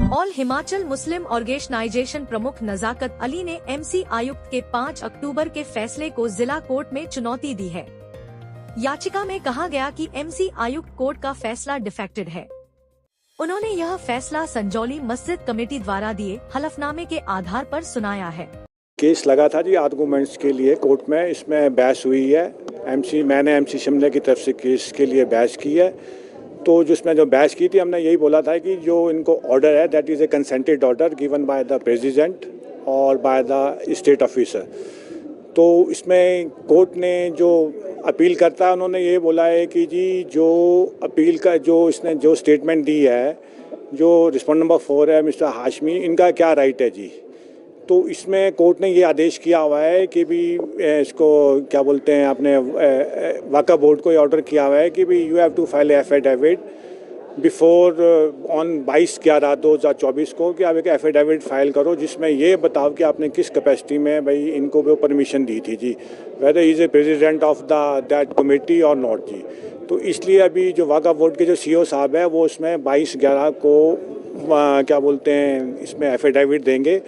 All Himachal मुस्लिम organisation प्रमुख नजाकत अली ने MC आयुक्त के 5 अक्टूबर के फैसले को जिला कोर्ट में चुनौती दी है। याचिका में कहा गया कि एमसी आयुक्त कोर्ट का फैसला डिफेक्टेड है। उन्होंने यह फैसला संजौली मस्जिद कमेटी द्वारा दिए हलफनामे के आधार पर सुनाया है। केस लगा था जी आर्गूमेंट्स के लिए कोर्ट में, इसमें बहस हुई है। मैंने एमसी शिमला की तरफ से केस के लिए बहस की है। तो जिसमें जो बहस की थी, हमने यही बोला था कि जो इनको ऑर्डर है that is a consented order given by the president और बाय द स्टेट ऑफिसर। तो इसमें कोर्ट ने जो अपील करता है, उन्होंने ये बोला है कि जी जो अपील का इसने जो स्टेटमेंट दी है, जो रिस्पॉन्ड नंबर 4 है मिस्टर हाशमी, इनका क्या राइट है जी। तो इसमें कोर्ट ने ये आदेश किया हुआ है कि भी इसको क्या बोलते हैं, अपने वक्फ बोर्ड को ये ऑर्डर किया हुआ है कि भी you have to file affidavit before on 22/11/2024 को, कि आप एक एफिडेविट फाइल करो जिसमें ये बताओ कि आपने किस कैपेसिटी में भाई इनको वो परमिशन दी थी जी, whether is a president of that committee और नॉट जी। तो इसलिए अभी जो वक्फ बोर्ड के जो सीईओ साहब है वो उसमें 22/11 को क्या बोलते हैं इसमें एफिडेविट देंगे।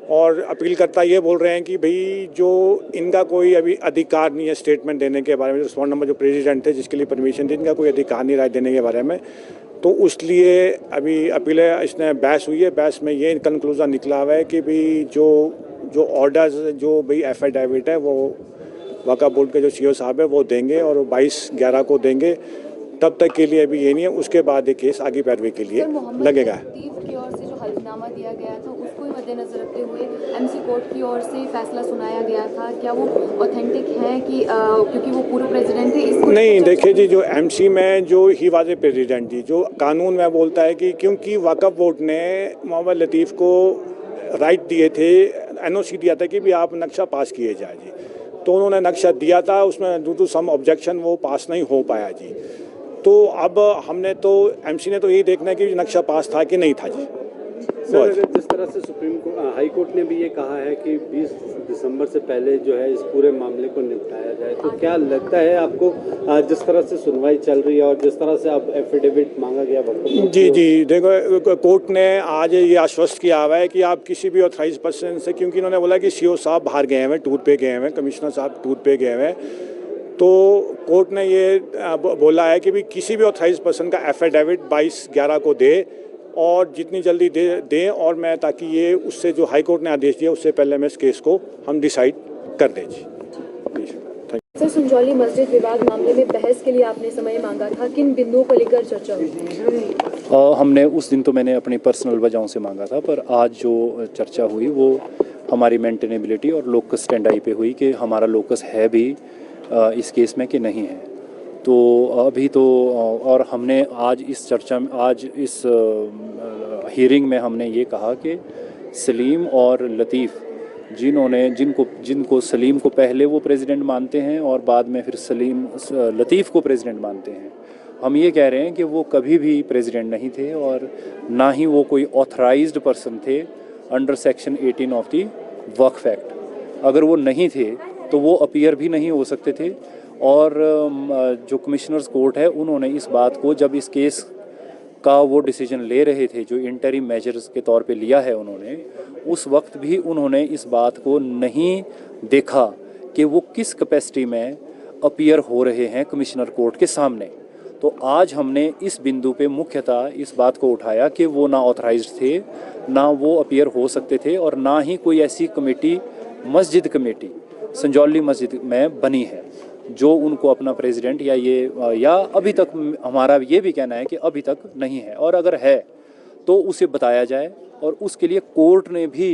और अपीलकर्ता ये बोल रहे हैं कि भाई जो इनका कोई अभी अधिकार नहीं है स्टेटमेंट देने के बारे में, जो रिस्पॉन्ड नंबर जो प्रेसिडेंट थे जिसके लिए परमिशन थी, इनका कोई अधिकार नहीं राय देने के बारे में। तो उसलिए अभी अपील इसने बहस हुई है। बहस में ये कंक्लूजन निकला हुआ है कि भाई जो ऑर्डर्स जो भाई एफिडेविट है वो वक्फ बोर्ड के जो सीईओ साहब है वो देंगे और 22/11 को देंगे। तब तक के लिए अभी ये नहीं है, उसके बाद ये केस आगे पैरवी के लिए लगेगा। की ओर से जो हल्फनामा दिया गया था उसको मद्देनजर रखते हुए एमसी कोर्ट की ओर से फैसला सुनाया गया था, क्या वो ऑथेंटिक है कि क्योंकि वो पूर्व प्रेसिडेंट थे? इसको नहीं, देखिए जी, जो एमसी में जो ही वाज ए प्रेसिडेंट जी, जो कानून में बोलता है कि क्योंकि वक्फ बोर्ड ने मोहम्मद लतीफ़ को राइट दिए थे, एनओसी दिया था कि भी आप नक्शा पास किए जाए जी, तो उन्होंने नक्शा दिया था, उसमें ड्यू टू सम ऑब्जेक्शन वो पास नहीं हो पाया जी। तो अब हमने तो एमसी ने तो यही देखना है कि नक्शा पास था कि नहीं था जी। सर, जिस तरह से हाई कोर्ट ने भी ये कहा है कि 20 दिसंबर से पहले जो है इस पूरे मामले को निपटाया जाए, तो क्या लगता है आपको जिस तरह से सुनवाई चल रही है और जिस तरह से अब एफिडेविट मांगा गया वक्त? जी, देखो कोर्ट ने आज ये आश्वस्त किया हुआ है कि आप किसी भी ऑथराइज पर्सन से, क्योंकि इन्होंने बोला कि सीईओ साहब बाहर गए हैं, टूर पे गए हैं, कमिश्नर साहब टूर पे गए हैं, तो कोर्ट ने ये बोला है कि भी किसी भी ऑथराइज पर्सन का एफिडेविट 22/11 को दे और जितनी जल्दी दें और मैं, ताकि ये उससे जो हाई कोर्ट ने आदेश दिया उससे पहले मैं इस केस को हम डिसाइड कर दें जी। सर, संजौली मस्जिद विवाद मामले में बहस के लिए आपने समय मांगा था, किन बिंदुओं को लेकर चर्चा हुई? हमने उस दिन तो मैंने अपनी पर्सनल वजहों से मांगा था, पर आज जो चर्चा हुई वो हमारी मेंटेनेबिलिटी और लोकस स्टैंड-आई पे हुई कि हमारा लोकस है भी इस केस में कि नहीं है। तो अभी तो और हमने आज इस चर्चा में, आज इस हियरिंग में हमने ये कहा कि सलीम और लतीफ़ जिनको सलीम को पहले वो प्रेसिडेंट मानते हैं और बाद में फिर लतीफ़ को प्रेसिडेंट मानते हैं, हम ये कह रहे हैं कि वो कभी भी प्रेसिडेंट नहीं थे और ना ही वो कोई ऑथराइज्ड पर्सन थे under section 18 of the Waqf act. अगर वो नहीं थे तो वो अपीयर भी नहीं हो सकते थे। और जो कमिश्नर्स कोर्ट है उन्होंने इस बात को, जब इस केस का वो डिसीजन ले रहे थे जो इंटरिम मेजर्स के तौर पे लिया है उन्होंने, उस वक्त भी उन्होंने इस बात को नहीं देखा कि वो किस कैपेसिटी में अपीयर हो रहे हैं कमिश्नर कोर्ट के सामने। तो आज हमने इस बिंदु पे मुख्यतः इस बात को उठाया कि वो ना ऑथराइज्ड थे, ना वो अपीयर हो सकते थे और ना ही कोई ऐसी कमेटी, मस्जिद कमेटी संजौली मस्जिद में बनी है जो उनको अपना प्रेसिडेंट या अभी तक हमारा ये भी कहना है कि अभी तक नहीं है, और अगर है तो उसे बताया जाए। और उसके लिए कोर्ट ने भी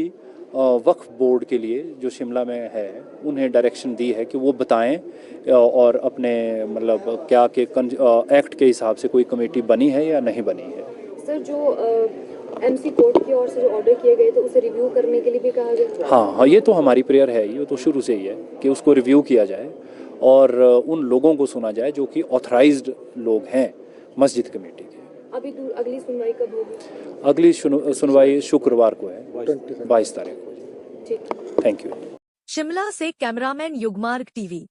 वक्फ बोर्ड के लिए जो शिमला में है उन्हें डायरेक्शन दी है कि वो बताएं और अपने मतलब क्या कि एक्ट के हिसाब से कोई कमेटी बनी है या नहीं बनी है। सर, जो एमसी कोर्ट की ओर से जो ऑर्डर किए गए तो उसे रिव्यू करने के लिए भी कहा गया? हाँ, ये तो हमारी प्रेयर है, ये तो शुरू से ही है कि उसको रिव्यू किया जाए और उन लोगों को सुना जाए जो कि ऑथराइज्ड लोग हैं मस्जिद कमेटी के। अभी अगली सुनवाई कब होगी? अगली सुनवाई शुक्रवार को है, 22 तारीख को। ठीक, थैंक यू। शिमला से कैमरामैन युगमार्ग टीवी।